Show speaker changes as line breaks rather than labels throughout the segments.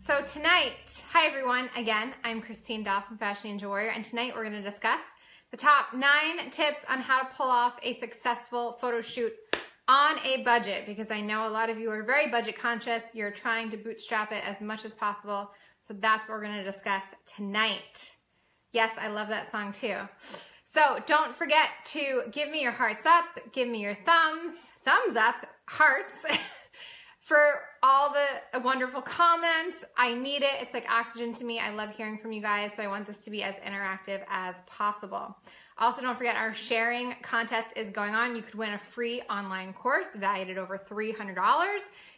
So tonight, hi everyone, again, I'm Christine Daal from Fashion Ninja Warrior, and tonight we're going to discuss the top 9 tips on how to pull off a successful photo shoot on a budget, because I know a lot of you are very budget conscious. You're trying to bootstrap it as much as possible. So that's what we're going to discuss tonight. Yes, I love that song too. So don't forget to give me your hearts up, give me your thumbs up, hearts, for all the wonderful comments. I need it. It's like oxygen to me. I love hearing from you guys, so I want this to be as interactive as possible. Also, don't forget our sharing contest is going on. You could win a free online course valued at over $300.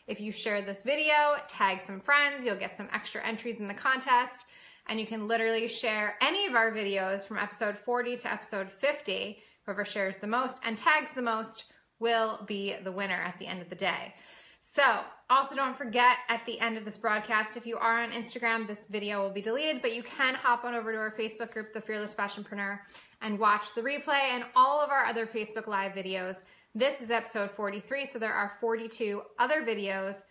If you share this video, tag some friends, you'll get some extra entries in the contest, and you can literally share any of our videos from episode 40 to episode 50. Whoever shares the most and tags the most will be the winner at the end of the day. So also don't forget, at the end of this broadcast, if you are on Instagram, this video will be deleted, but you can hop on over to our Facebook group, The Fearless Fashionpreneur, and watch the replay and all of our other Facebook Live videos. This is episode 43, so there are 42 other videos,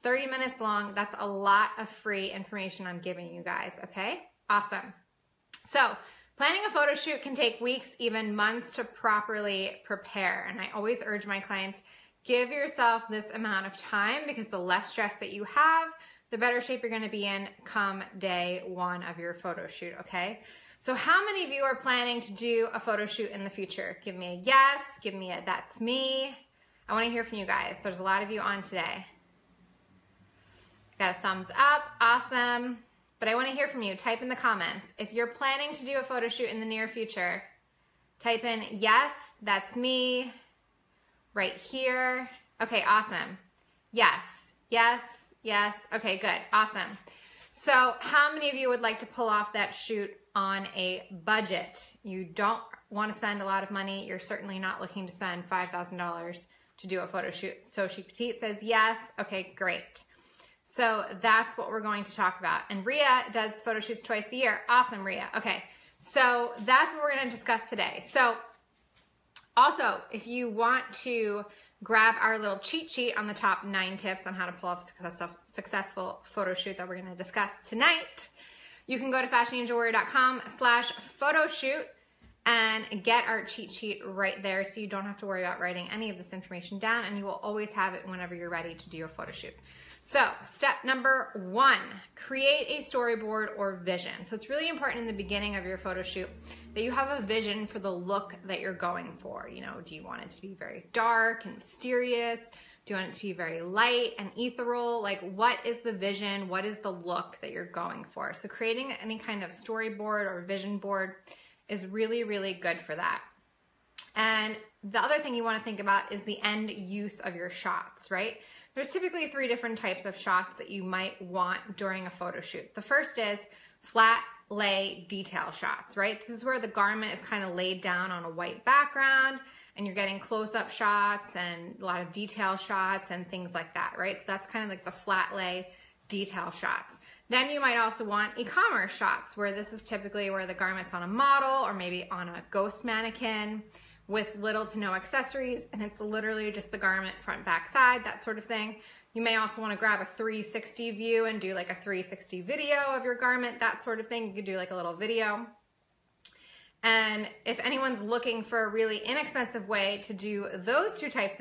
30 minutes long. That's a lot of free information I'm giving you guys, okay? Awesome. So planning a photo shoot can take weeks, even months to properly prepare, and I always urge my clients, give yourself this amount of time, because the less stress that you have, the better shape you're going to be in come day one of your photo shoot, okay? So how many of you are planning to do a photo shoot in the future? Give me a yes, give me a that's me. I want to hear from you guys. There's a lot of you on today. Got a thumbs up, awesome. But I want to hear from you. Type in the comments. If you're planning to do a photo shoot in the near future, type in yes, that's me, right here. Okay, awesome. Yes, yes, yes. Okay, good, awesome. So how many of you would like to pull off that shoot on a budget? You don't want to spend a lot of money. You're certainly not looking to spend $5,000 to do a photo shoot. So Chic Petite says yes. Okay, great. So that's what we're going to talk about. And Rhea does photo shoots twice a year. Awesome, Rhea. Okay, so that's what we're going to discuss today. So also, if you want to grab our little cheat sheet on the top 9 tips on how to pull off a successful photo shoot that we're going to discuss tonight, you can go to fashionninjawarrior.com/photoshoot and get our cheat sheet right there, so you don't have to worry about writing any of this information down, and you will always have it whenever you're ready to do a photo shoot. So step number 1, create a storyboard or vision. So it's really important in the beginning of your photo shoot that you have a vision for the look that you're going for. You know, do you want it to be very dark and mysterious? Do you want it to be very light and ethereal? Like, what is the vision? What is the look that you're going for? So creating any kind of storyboard or vision board is really, really good for that. And the other thing you want to think about is the end use of your shots, right? There's typically 3 different types of shots that you might want during a photo shoot. The first is flat lay detail shots, right? This is where the garment is kind of laid down on a white background and you're getting close-up shots and a lot of detail shots and things like that, right? So that's kind of like the flat lay detail shots. Then you might also want e-commerce shots, where this is typically where the garment's on a model or maybe on a ghost mannequin with little to no accessories, and it's literally just the garment front, back, side, that sort of thing. You may also want to grab a 360 view and do like a 360 video of your garment, that sort of thing. You could do like a little video. And if anyone's looking for a really inexpensive way to do those two types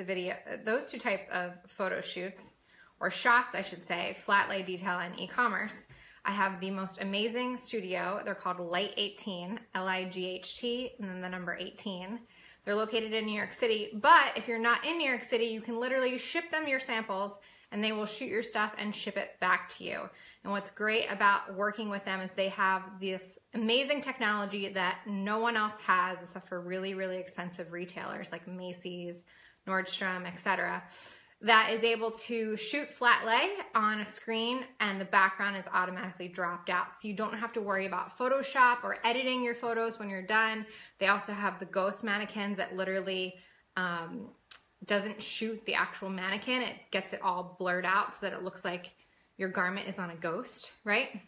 of photo shoots, or shots, I should say, flat lay detail and e-commerce, I have the most amazing studio. They're called Light 18, L-I-G-H-T, and then the number 18. They're located in New York City, but if you're not in New York City, you can literally ship them your samples and they will shoot your stuff and ship it back to you. And what's great about working with them is they have this amazing technology that no one else has except for really, really expensive retailers like Macy's, Nordstrom, etc., that is able to shoot flat lay on a screen and the background is automatically dropped out. So you don't have to worry about Photoshop or editing your photos when you're done. They also have the ghost mannequins that literally doesn't shoot the actual mannequin. It gets it all blurred out so that it looks like your garment is on a ghost, right?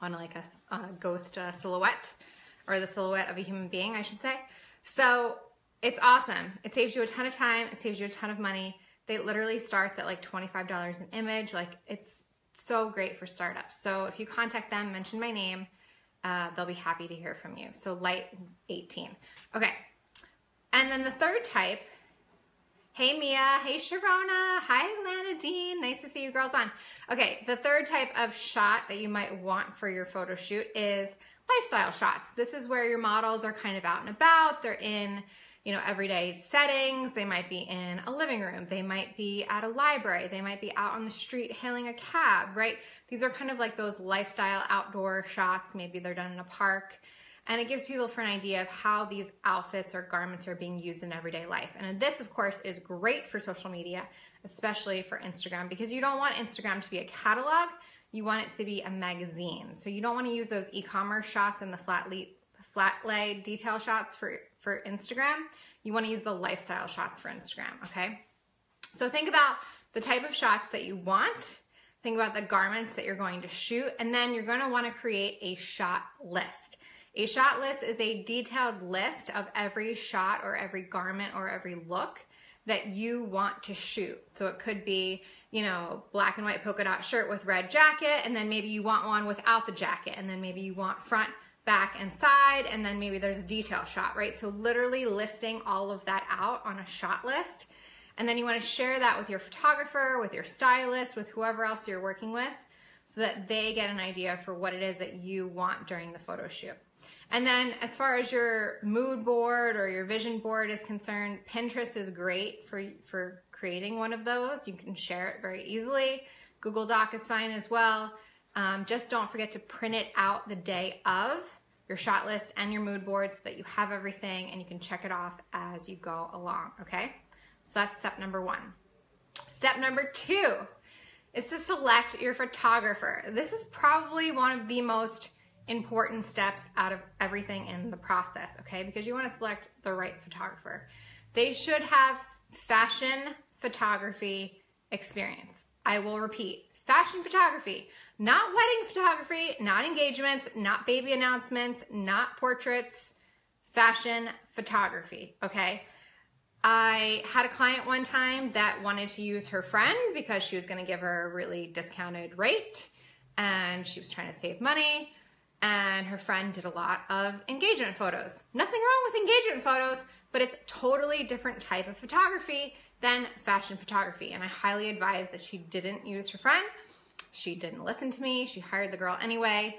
On like a ghost silhouette, or the silhouette of a human being, I should say. So it's awesome. It saves you a ton of time. It saves you a ton of money. It literally starts at like $25 an image. Like, it's so great for startups. So if you contact them, mention my name, they'll be happy to hear from you. So light 18. Okay. And then the third type, hey Mia, hey Sharona, hi Lana Dean, nice to see you girls on. Okay, the third type of shot that you might want for your photo shoot is lifestyle shots. This is where your models are kind of out and about. They're in, you know, everyday settings. They might be in a living room. They might be at a library. They might be out on the street hailing a cab, right? These are kind of like those lifestyle outdoor shots. Maybe they're done in a park. And it gives people for an idea of how these outfits or garments are being used in everyday life. And this, of course, is great for social media, especially for Instagram, because you don't want Instagram to be a catalog. You want it to be a magazine. So you don't want to use those e-commerce shots and the flat lay detail shots for Instagram. You want to use the lifestyle shots for Instagram, okay? So think about the type of shots that you want. Think about the garments that you're going to shoot, and then you're going to want to create a shot list. A shot list is a detailed list of every shot or every garment or every look that you want to shoot. So it could be, you know, black and white polka dot shirt with red jacket, and then maybe you want one without the jacket, and then maybe you want front, back, and side, and then maybe there's a detail shot, right? So literally listing all of that out on a shot list. And then you want to share that with your photographer, with your stylist, with whoever else you're working with, so that they get an idea for what it is that you want during the photo shoot. And then as far as your mood board or your vision board is concerned, Pinterest is great for creating one of those. You can share it very easily. Google Doc is fine as well. Just don't forget to print it out the day of your shot list and your mood board so that you have everything and you can check it off as you go along, okay? So that's step number 1. Step number 2 is to select your photographer. This is probably one of the most important steps out of everything in the process, okay? Because you want to select the right photographer. They should have fashion photography experience. I will repeat, fashion photography, not wedding photography, not engagements, not baby announcements, not portraits, fashion photography, okay? I had a client one time that wanted to use her friend because she was going to give her a really discounted rate and she was trying to save money. And her friend did a lot of engagement photos. Nothing wrong with engagement photos, but it's a totally different type of photography than fashion photography. And I highly advise that she didn't use her friend. She didn't listen to me. She hired the girl anyway.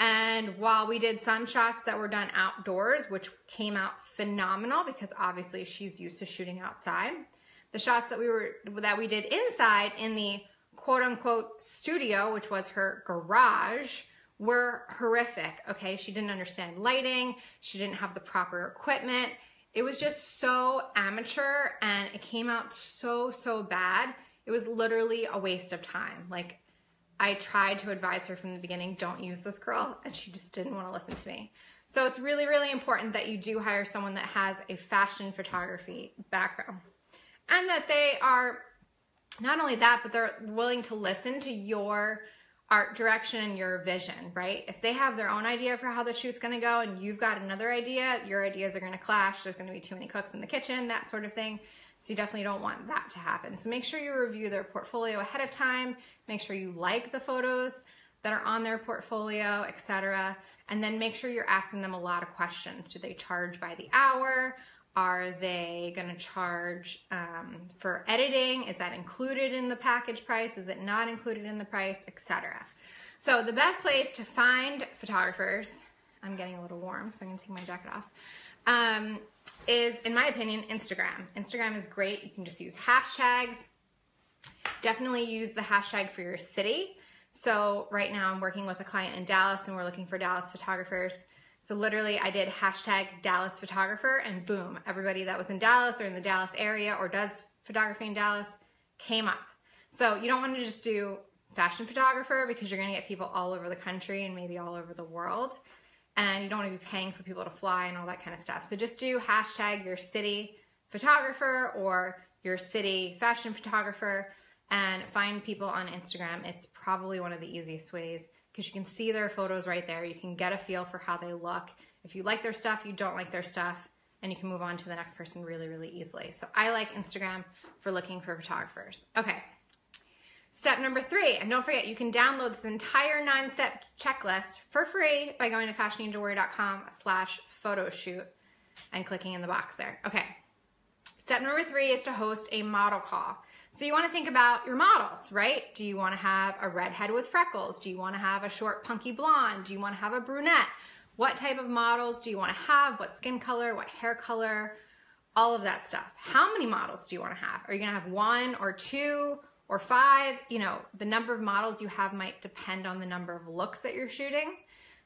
And while we did some shots that were done outdoors, which came out phenomenal because obviously she's used to shooting outside, the shots that we did inside in the quote unquote studio, which was her garage, were horrific, okay? She didn't understand lighting. She didn't have the proper equipment. It was just so amateur and it came out so bad. It was literally a waste of time. Like, I tried to advise her from the beginning, don't use this girl, and she just didn't want to listen to me. So it's really, really important that you do hire someone that has a fashion photography background. And that they are, not only that, but they're willing to listen to your art direction and your vision, right? If they have their own idea for how the shoot's gonna go and you've got another idea, your ideas are gonna clash, there's gonna be too many cooks in the kitchen, that sort of thing. So you definitely don't want that to happen. So make sure you review their portfolio ahead of time, make sure you like the photos that are on their portfolio, etc. And then make sure you're asking them a lot of questions. Do they charge by the hour? Are they gonna charge for editing? Is that included in the package price? Is it not included in the price, etc.? So the best place to find photographers, I'm getting a little warm, so I'm gonna take my jacket off, is, in my opinion, Instagram. Instagram is great. You can just use hashtags. Definitely use the hashtag for your city. So right now I'm working with a client in Dallas and we're looking for Dallas photographers. So literally I did hashtag Dallas photographer and boom, everybody that was in Dallas or in the Dallas area or does photography in Dallas came up. So you don't want to just do fashion photographer because you're going to get people all over the country and maybe all over the world. And you don't want to be paying for people to fly and all that kind of stuff. So just do hashtag your city photographer or your city fashion photographer and find people on Instagram. It's probably one of the easiest ways because you can see their photos right there. You can get a feel for how they look. If you like their stuff, you don't like their stuff, and you can move on to the next person really, really easily. So I like Instagram for looking for photographers. Okay. Step number 3, and don't forget, you can download this entire 9-step checklist for free by going to fashionindatowear.com/photoshoot and clicking in the box there. Okay. Step number 3 is to host a model call. So you want to think about your models, right? Do you want to have a redhead with freckles? Do you want to have a short punky blonde? Do you want to have a brunette? What type of models do you want to have? What skin color? What hair color? All of that stuff. How many models do you want to have? Are you going to have 1 or 2 or 5? You know, the number of models you have might depend on the number of looks that you're shooting.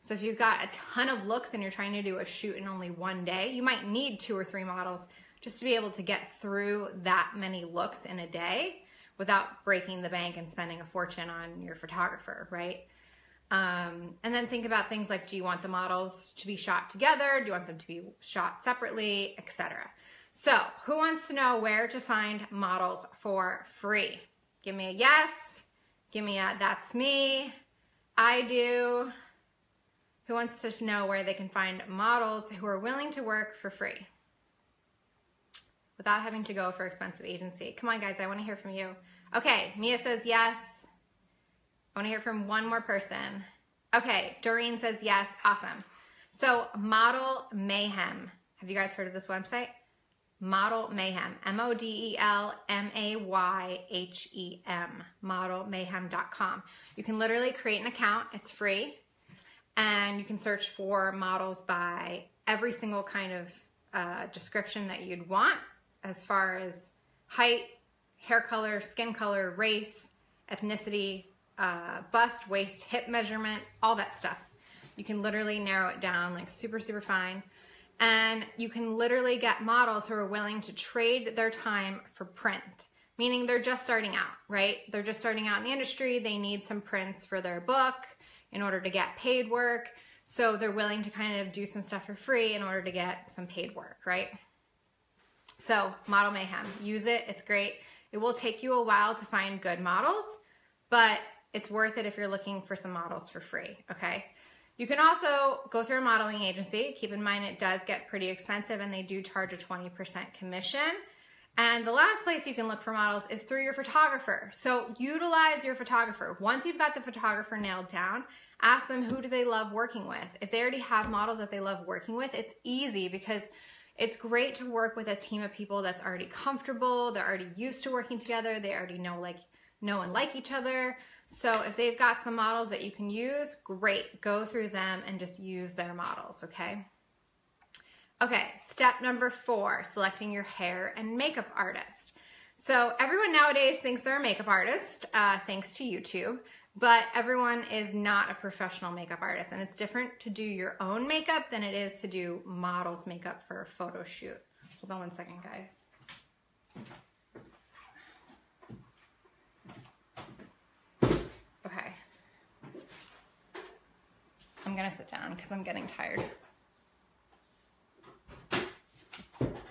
So if you've got a ton of looks and you're trying to do a shoot in only one day, you might need 2 or 3 models just to be able to get through that many looks in a day without breaking the bank and spending a fortune on your photographer, right? And then think about things like, do you want the models to be shot together? Do you want them to be shot separately, etc.? So who wants to know where to find models for free? Give me a yes. Give me a that's me. I do. Who wants to know where they can find models who are willing to work for free without having to go for expensive agency? Come on, guys. I want to hear from you. Okay. Mia says yes. I want to hear from one more person. Okay. Doreen says yes. Awesome. So Model Mayhem. Have you guys heard of this website? Model Mayhem. MODEL-MAYHEM. Modelmayhem.com. You can literally create an account. It's free. And you can search for models by every single kind of description that you'd want, as far as height, hair color, skin color, race, ethnicity, bust, waist, hip measurement, all that stuff. You can literally narrow it down like super, super fine. And you can literally get models who are willing to trade their time for print, meaning they're just starting out, right? They're just starting out in the industry. They need some prints for their book in order to get paid work. So they're willing to kind of do some stuff for free in order to get some paid work, right? So Model Mayhem, use it. It's great. It will take you a while to find good models, but it's worth it if you're looking for some models for free, okay? You can also go through a modeling agency. Keep in mind it does get pretty expensive and they do charge a 20% commission. And the last place you can look for models is through your photographer. So utilize your photographer. Once you've got the photographer nailed down, ask them who do they love working with. If they already have models that they love working with, it's easy because it's great to work with a team of people that's already comfortable. They're already used to working together. They already know and like each other. So if they've got some models that you can use, great. Go through them and just use their models, okay? Okay, step number 4, selecting your hair and makeup artist. So everyone nowadays thinks they're a makeup artist, thanks to YouTube, but everyone is not a professional makeup artist, and it's different to do your own makeup than it is to do models' makeup for a photo shoot. Hold on one second, guys. Okay. I'm gonna sit down because I'm getting tired.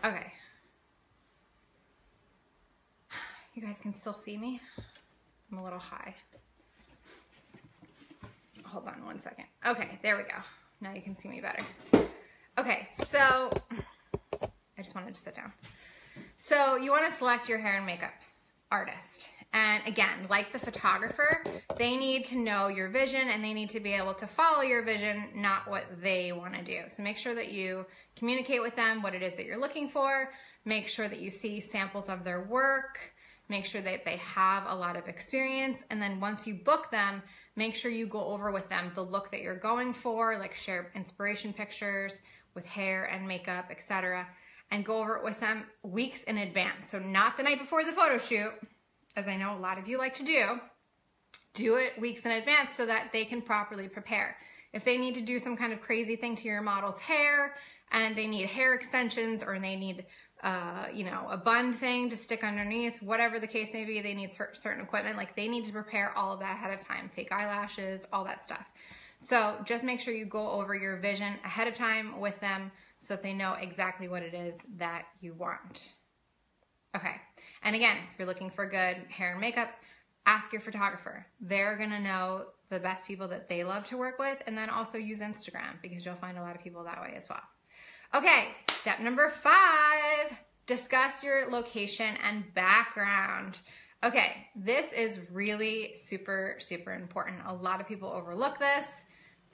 Okay. You guys can still see me? I'm a little high. Hold on one second. Okay, there we go. Now you can see me better. Okay, so I just wanted to sit down. So you want to select your hair and makeup artist. And again, like the photographer, they need to know your vision and they need to be able to follow your vision, not what they want to do. So make sure that you communicate with them what it is that you're looking for. Make sure that you see samples of their work. Make sure that they have a lot of experience. And then once you book them, make sure you go over with them the look that you're going for, like share inspiration pictures with hair and makeup, etc. And go over it with them weeks in advance. So not the night before the photo shoot, as I know a lot of you like to do it weeks in advance so that they can properly prepare. If they need to do some kind of crazy thing to your model's hair and they need hair extensions or they need a bun thing to stick underneath, whatever the case may be, they need certain equipment, like they need to prepare all of that ahead of time, fake eyelashes, all that stuff. So just make sure you go over your vision ahead of time with them so that they know exactly what it is that you want. Okay, and again, if you're looking for good hair and makeup, ask your photographer. They're gonna know the best people that they love to work with, and then also use Instagram because you'll find a lot of people that way as well. Okay, step number 5, discuss your location and background. Okay, this is really super, super important. A lot of people overlook this.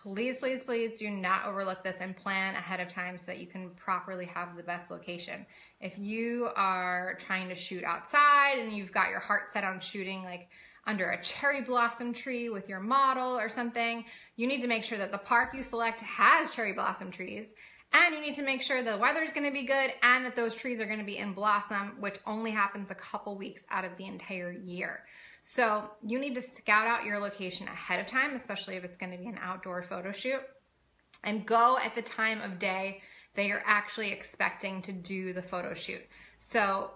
Please, please, please do not overlook this and plan ahead of time so that you can properly have the best location. If you are trying to shoot outside and you've got your heart set on shooting like under a cherry blossom tree with your model or something, you need to make sure that the park you select has cherry blossom trees, and you need to make sure the weather is going to be good and that those trees are going to be in blossom, which only happens a couple weeks out of the entire year. So you need to scout out your location ahead of time, especially if it's going to be an outdoor photo shoot, and go at the time of day that you're actually expecting to do the photo shoot. So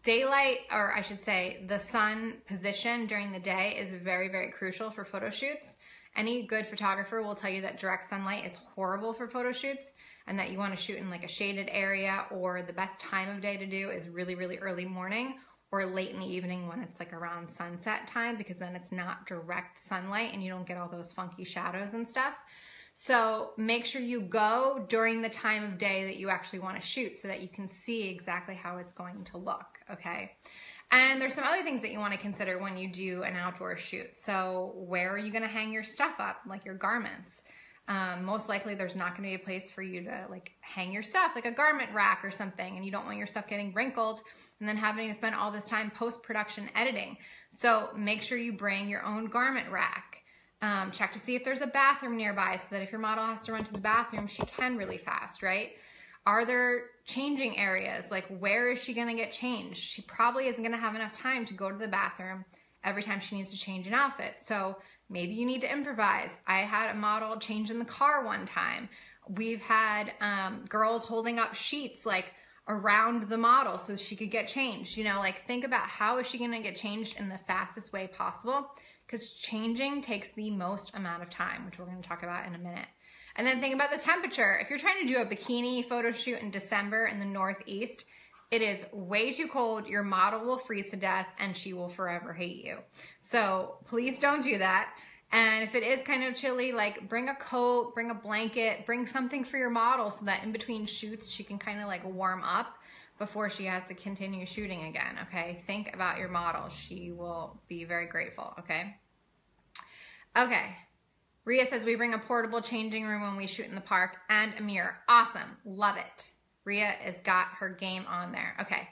daylight, or I should say the sun position during the day, is very, very crucial for photo shoots. Any good photographer will tell you that direct sunlight is horrible for photo shoots and that you want to shoot in like a shaded area, or the best time of day to do is really, really early morning or late in the evening when it's like around sunset time, because then it's not direct sunlight and you don't get all those funky shadows and stuff. So make sure you go during the time of day that you actually want to shoot so that you can see exactly how it's going to look, okay? And there's some other things that you want to consider when you do an outdoor shoot. So where are you going to hang your stuff up, like your garments? Most likely there's not going to be a place for you to like hang your stuff, like a garment rack or something, and you don't want your stuff getting wrinkled and then having to spend all this time post-production editing. So make sure you bring your own garment rack. Check to see if there's a bathroom nearby so that if your model has to run to the bathroom, she can really fast, right? Are there changing areas? Like, where is she going to get changed? She probably isn't going to have enough time to go to the bathroom every time she needs to change an outfit. So maybe you need to improvise. I had a model change in the car one time. We've had girls holding up sheets like around the model so she could get changed. You know, like, think about how is she going to get changed in the fastest way possible, because changing takes the most amount of time, which we're going to talk about in a minute. And then think about the temperature. If you're trying to do a bikini photo shoot in December in the Northeast, it is way too cold. Your model will freeze to death and she will forever hate you. So please don't do that. And if it is kind of chilly, like, bring a coat, bring a blanket, bring something for your model so that in between shoots she can kind of like warm up before she has to continue shooting again, okay? Think about your model. She will be very grateful, okay? Okay. Rhea says we bring a portable changing room when we shoot in the park and a mirror. Awesome. Love it. Rhea has got her game on there. Okay.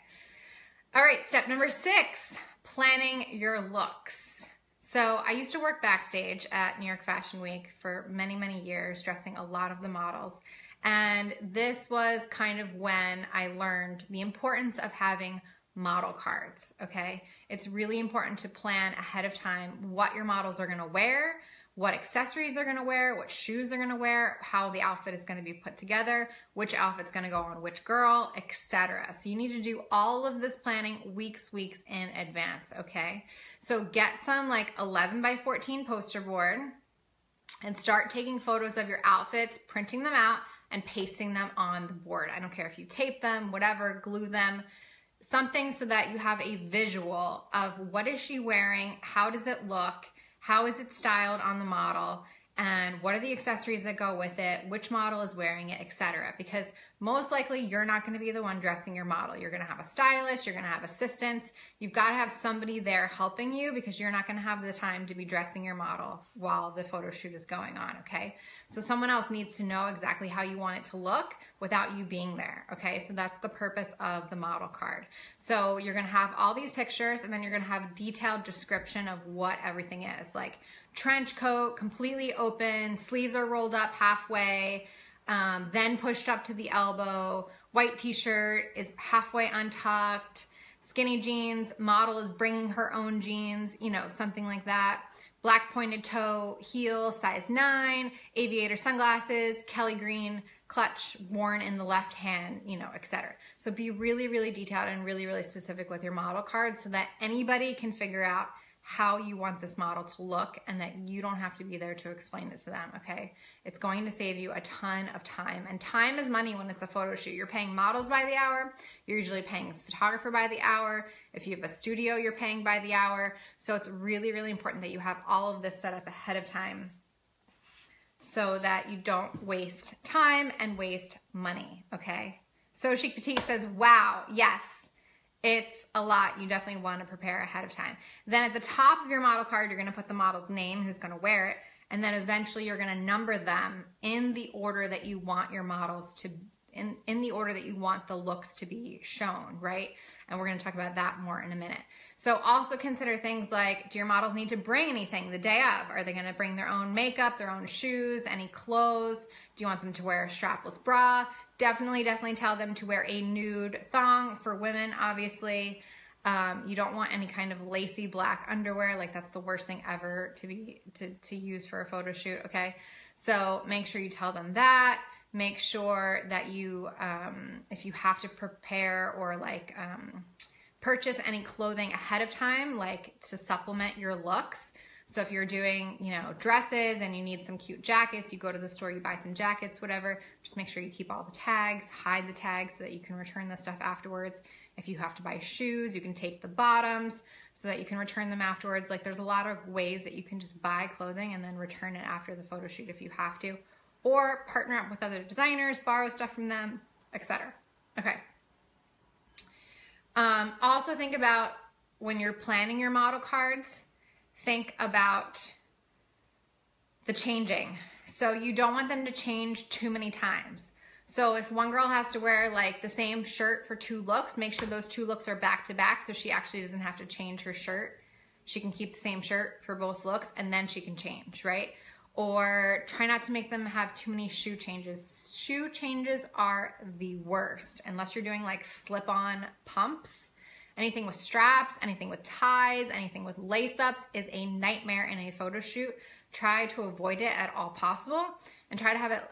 All right. Step number 6, planning your looks. So I used to work backstage at New York Fashion Week for many, many years, dressing a lot of the models. And this was kind of when I learned the importance of having model cards, okay? It's really important to plan ahead of time what your models are gonna wear, what accessories they're gonna wear, what shoes they're gonna wear, how the outfit is gonna be put together, which outfit's gonna go on which girl, etc. So you need to do all of this planning weeks in advance, okay? So get some like 11 by 14 poster board and start taking photos of your outfits, printing them out, and pasting them on the board. I don't care if you tape them, whatever, glue them, something so that you have a visual of what is she wearing, how does it look, how is it styled on the model, and what are the accessories that go with it, which model is wearing it, etc. Because most likely you're not going to be the one dressing your model. You're going to have a stylist, you're going to have assistants. You've got to have somebody there helping you because you're not going to have the time to be dressing your model while the photo shoot is going on, okay? So someone else needs to know exactly how you want it to look without you being there, okay? So that's the purpose of the model card. So you're going to have all these pictures, and then you're going to have a detailed description of what everything is, like trench coat, completely open, sleeves are rolled up halfway, then pushed up to the elbow, white t-shirt is halfway untucked, skinny jeans, model is bringing her own jeans, you know, something like that. Black pointed toe, heel, size 9, aviator sunglasses, Kelly green clutch worn in the left hand, you know, etc. So be really, really detailed and really, really specific with your model card so that anybody can figure out how you want this model to look and that you don't have to be there to explain it to them, okay? It's going to save you a ton of time, and time is money when it's a photo shoot. You're paying models by the hour. You're usually paying a photographer by the hour. If you have a studio, you're paying by the hour. So it's really, really important that you have all of this set up ahead of time so that you don't waste time and waste money, okay? So Chic Petite says, wow, yes. It's a lot. You definitely want to prepare ahead of time. Then at the top of your model card, you're going to put the model's name, who's going to wear it, and then eventually you're going to number them in the order that you want your models to, in the order that you want the looks to be shown, right? And we're going to talk about that more in a minute. So also consider things like, do your models need to bring anything the day of? Are they going to bring their own makeup, their own shoes, any clothes? Do you want them to wear a strapless bra? Definitely tell them to wear a nude thong for women, obviously. You don't want any kind of lacy black underwear. Like, that's the worst thing ever to use for a photo shoot, okay? So make sure you tell them that. Make sure that you, if you have to prepare or like purchase any clothing ahead of time, like to supplement your looks. So if you're doing, you know, dresses and you need some cute jackets, you go to the store, you buy some jackets, whatever. Just make sure you keep all the tags, hide the tags so that you can return the stuff afterwards. If you have to buy shoes, you can tape the bottoms so that you can return them afterwards. Like, there's a lot of ways that you can just buy clothing and then return it after the photo shoot if you have to. Or partner up with other designers, borrow stuff from them, etc. Okay. Also think about when you're planning your model cards, think about the changing. So you don't want them to change too many times. So if one girl has to wear like the same shirt for 2 looks, make sure those 2 looks are back to back so she actually doesn't have to change her shirt. She can keep the same shirt for both looks and then she can change, right? Or try not to make them have too many shoe changes. Shoe changes are the worst, unless you're doing like slip-on pumps. Anything with straps, anything with ties, anything with lace-ups is a nightmare in a photo shoot. Try to avoid it at all possible and try to have it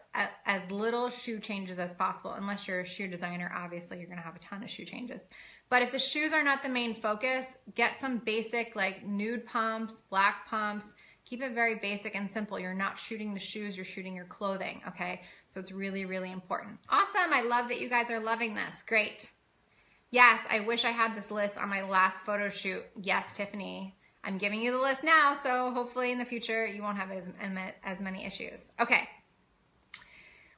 as little shoe changes as possible. Unless you're a shoe designer, obviously you're gonna have a ton of shoe changes. But if the shoes are not the main focus, get some basic like nude pumps, black pumps. Keep it very basic and simple. You're not shooting the shoes, you're shooting your clothing, okay? So it's really, really important. Awesome, I love that you guys are loving this. Great. Yes, I wish I had this list on my last photo shoot. Yes, Tiffany, I'm giving you the list now, so hopefully in the future you won't have as many issues. Okay,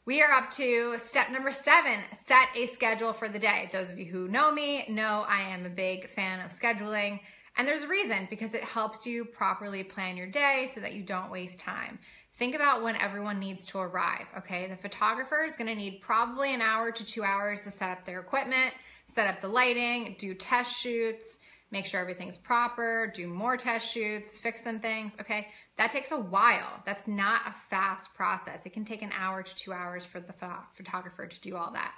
we are up to step number 7, set a schedule for the day. Those of you who know me know I am a big fan of scheduling. And there's a reason, because it helps you properly plan your day so that you don't waste time. Think about when everyone needs to arrive, okay? The photographer is gonna need probably an hour to 2 hours to set up their equipment, set up the lighting, do test shoots, make sure everything's proper, do more test shoots, fix some things, okay? That takes a while. That's not a fast process. It can take an hour to 2 hours for the photographer to do all that.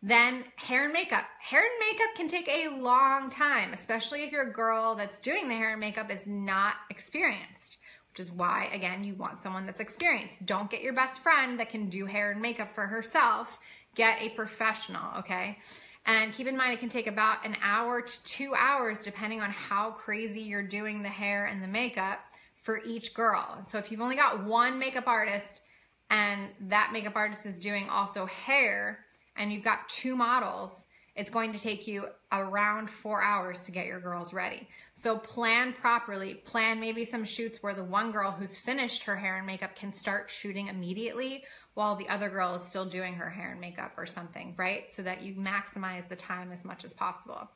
Then hair and makeup. Hair and makeup can take a long time, especially if your girl that's doing the hair and makeup is not experienced, which is why, again, you want someone that's experienced. Don't get your best friend that can do hair and makeup for herself. Get a professional, okay? And keep in mind, it can take about an hour to 2 hours, depending on how crazy you're doing the hair and the makeup for each girl. So if you've only got one makeup artist and that makeup artist is doing also hair, and you've got 2 models, it's going to take you around 4 hours to get your girls ready. So plan properly. Plan maybe some shoots where the one girl who's finished her hair and makeup can start shooting immediately while the other girl is still doing her hair and makeup or something, right? So that you maximize the time as much as possible.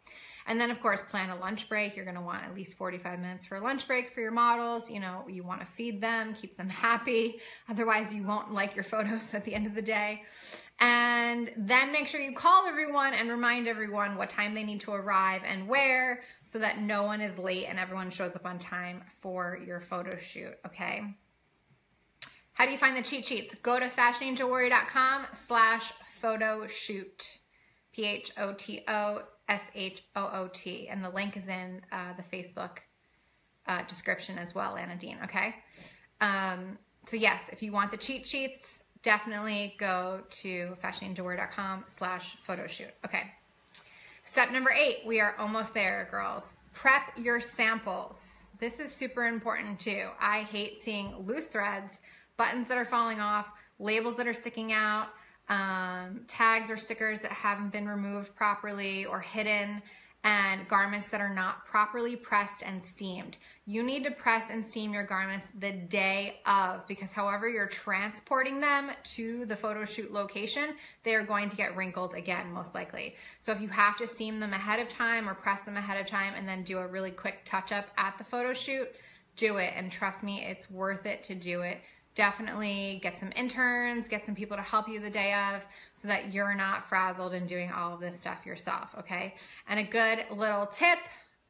And then of course, plan a lunch break. You're gonna want at least 45 minutes for a lunch break for your models. You know, you wanna feed them, keep them happy. Otherwise you won't like your photos at the end of the day. And then make sure you call everyone and remind everyone what time they need to arrive and where, so that no one is late and everyone shows up on time for your photo shoot, okay? How do you find the cheat sheets? Go to fashionangelwarrior.com/photoshoot, PHOTOSHOOT, and the link is in the Facebook description as well, Anna Dean, okay? So yes, if you want the cheat sheets, definitely go to fashionangelwarrior.com/photoshoot, okay? Step number 8, we are almost there, girls. Prep your samples. This is super important too. I hate seeing loose threads, buttons that are falling off, labels that are sticking out, tags or stickers that haven't been removed properly or hidden. and garments that are not properly pressed and steamed. You need to press and steam your garments the day of, because however you're transporting them to the photo shoot location, they are going to get wrinkled again, most likely. So if you have to steam them ahead of time or press them ahead of time and then do a really quick touch up at the photo shoot, do it. And trust me, it's worth it to do it. Definitely get some interns, get some people to help you the day of so that you're not frazzled and doing all of this stuff yourself, okay? And a good little tip,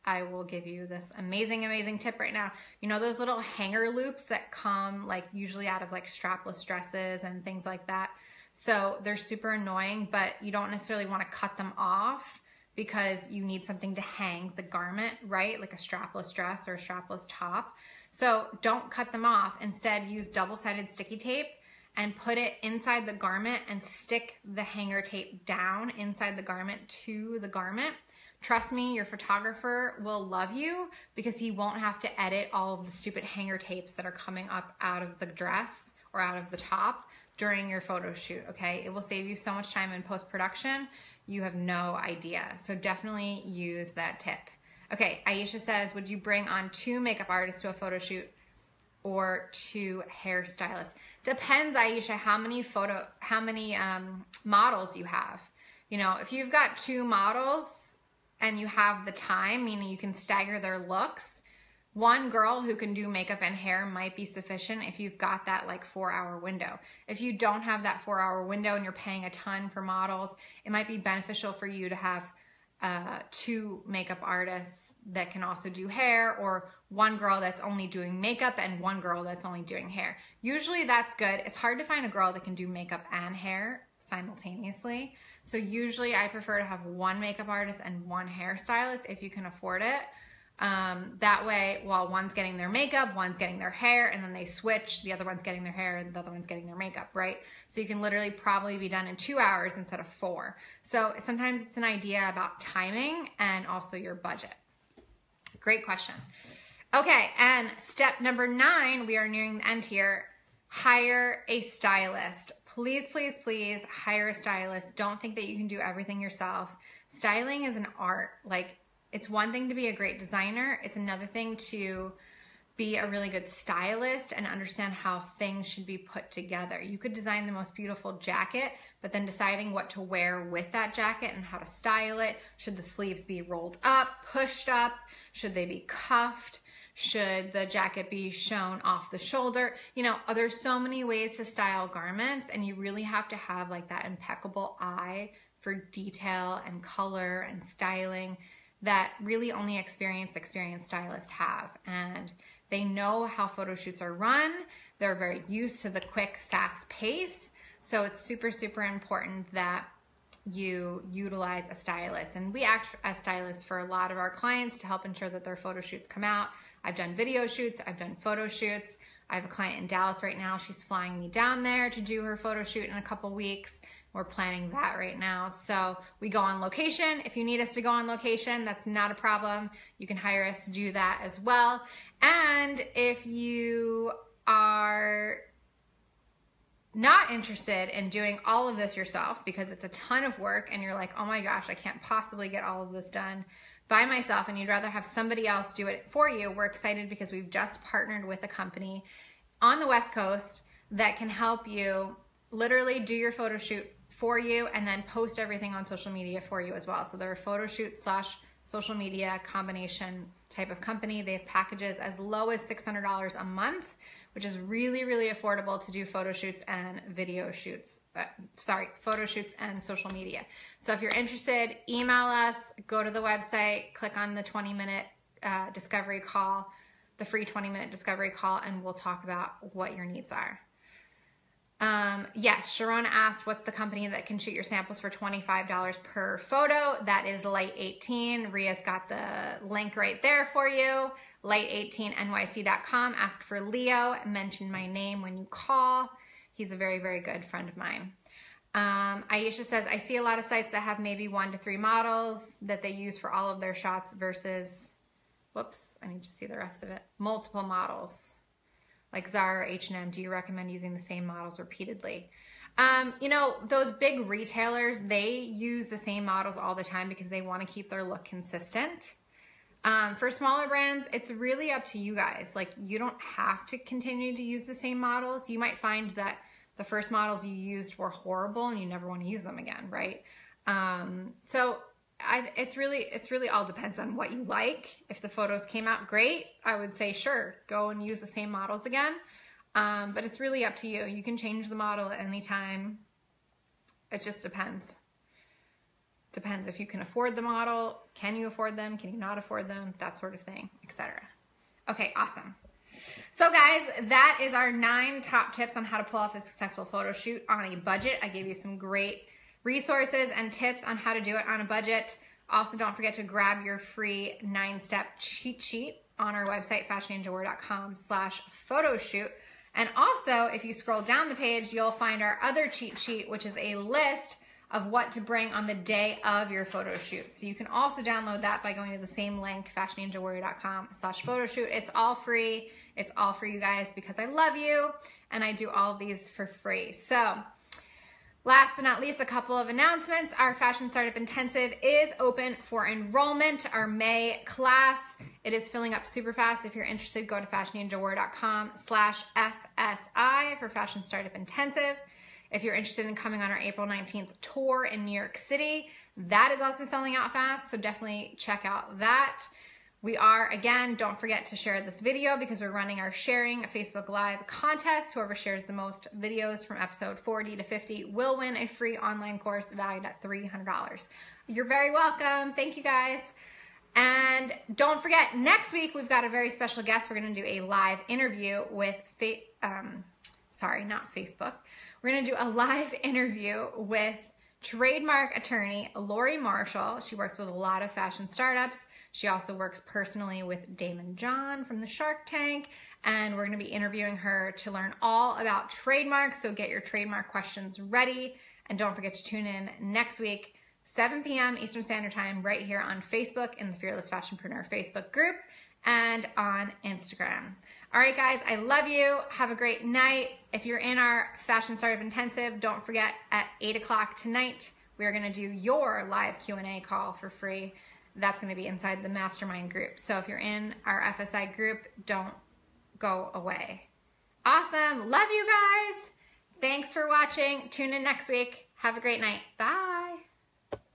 I will give you this amazing, amazing tip right now. You know those little hanger loops that come like usually out of like strapless dresses and things like that? So they're super annoying, but you don't necessarily want to cut them off because you need something to hang the garment, right? Like a strapless dress or a strapless top. So don't cut them off. Instead, use double-sided sticky tape and put it inside the garment and stick the hanger tape down inside the garment to the garment. Trust me, your photographer will love you because he won't have to edit all of the stupid hanger tapes that are coming up out of the dress or out of the top during your photo shoot, okay? It will save you so much time in post-production. You have no idea. So definitely use that tip. Okay, Aisha says, would you bring on 2 makeup artists to a photo shoot or 2 hairstylists? Depends, Aisha, how many models you have. You know, if you've got 2 models and you have the time, meaning you can stagger their looks, 1 girl who can do makeup and hair might be sufficient if you've got that like 4-hour window. If you don't have that 4-hour window and you're paying a ton for models, it might be beneficial for you to have 2 makeup artists that can also do hair, or 1 girl that's only doing makeup and 1 girl that's only doing hair. Usually that's good. It's hard to find a girl that can do makeup and hair simultaneously. So usually I prefer to have 1 makeup artist and 1 hairstylist if you can afford it. That way, while one's getting their makeup, one's getting their hair, and then they switch, the other one's getting their hair, and the other one's getting their makeup, right? So you can literally probably be done in 2 hours instead of 4. So sometimes it's an idea about timing and also your budget. Great question. Okay, and step number 9, we are nearing the end here. Hire a stylist. Please, please, please hire a stylist. Don't think that you can do everything yourself. Styling is an art. Like, it's one thing to be a great designer. It's another thing to be a really good stylist and understand how things should be put together. You could design the most beautiful jacket, but then deciding what to wear with that jacket and how to style it. Should the sleeves be rolled up, pushed up? Should they be cuffed? Should the jacket be shown off the shoulder? You know, there's so many ways to style garments, and you really have to have like that impeccable eye for detail and color and styling that really only experienced stylists have. And they know how photo shoots are run. They're very used to the quick, fast pace. So it's super, super important that you utilize a stylist. And we act as stylists for a lot of our clients to help ensure that their photo shoots come out. I've done video shoots, I've done photo shoots. I have a client in Dallas right now. She's flying me down there to do her photo shoot in a couple weeks. We're planning that right now. So we go on location. If you need us to go on location, that's not a problem. You can hire us to do that as well. And if you are not interested in doing all of this yourself because it's a ton of work and you're like, oh my gosh, I can't possibly get all of this done by myself, and you'd rather have somebody else do it for you, we're excited because we've just partnered with a company on the West Coast that can help you literally do your photo shoot for you and then post everything on social media for you as well. So they're a photo shoot / social media combination type of company. They have packages as low as $600 a month, which is really, really affordable to do photo shoots and video shoots. Photo shoots and social media. So if you're interested, email us, go to the website, click on the 20-minute discovery call, the free 20-minute discovery call, and we'll talk about what your needs are. Yes, Sharona asked, what's the company that can shoot your samples for $25 per photo? That is Light 18. Ria's got the link right there for you. Light18nyc.com. Ask for Leo. Mention my name when you call. He's a very, very good friend of mine. Aisha says, I see a lot of sites that have maybe 1 to 3 models that they use for all of their shots versus, whoops, I need to see the rest of it. Multiple models. Like Zara or H&M, do you recommend using the same models repeatedly? You know, those big retailers, they use the same models all the time because they want to keep their look consistent. For smaller brands, it's really up to you guys. Like, you don't have to continue to use the same models. You might find that the first models you used were horrible and you never want to use them again, right? It's really all depends on what you like. If the photos came out great, I would say, sure, go and use the same models again. But it's really up to you. You can change the model at any time. It just depends. Depends if you can afford the model. Can you afford them? Can you not afford them? That sort of thing, etc. Okay, awesome. So guys, that is our 9 top tips on how to pull off a successful photo shoot on a budget. I gave you some great resources and tips on how to do it on a budget. Also, don't forget to grab your free 9-step cheat sheet on our website, fashionangeloware.com/photoshoot. And also, if you scroll down the page, you'll find our other cheat sheet, which is a list of what to bring on the day of your photo shoot. So you can also download that by going to the same link, fashionangeloware.com/photoshoot. It's all free. It's all for you guys because I love you and I do all of these for free. So last but not least, a couple of announcements. Our Fashion Startup Intensive is open for enrollment. Our May class, it is filling up super fast. If you're interested, go to fashionangeloware.com/FSI for Fashion Startup Intensive. If you're interested in coming on our April 19th tour in New York City, that is also selling out fast, so definitely check out that. We are, again, don't forget to share this video because we're running our sharing Facebook Live contest. Whoever shares the most videos from episode 40 to 50 will win a free online course valued at $300. You're very welcome. Thank you, guys. And don't forget, next week we've got a very special guest. We're going to do a live interview with, We're going to do a live interview with trademark attorney Lori Marshall. She works with a lot of fashion startups. She also works personally with Damon John from the Shark Tank. And we're going to be interviewing her to learn all about trademarks. So get your trademark questions ready. And don't forget to tune in next week, 7 p.m. Eastern Standard Time, right here on Facebook in the Fearless Fashionpreneur Facebook group and on Instagram. All right, guys, I love you. Have a great night. If you're in our Fashion Startup Intensive, don't forget at 8 o'clock tonight, we're going to do your live Q&A call for free. That's going to be inside the mastermind group. So if you're in our FSI group, don't go away. Awesome. Love you guys. Thanks for watching. Tune in next week. Have a great night. Bye.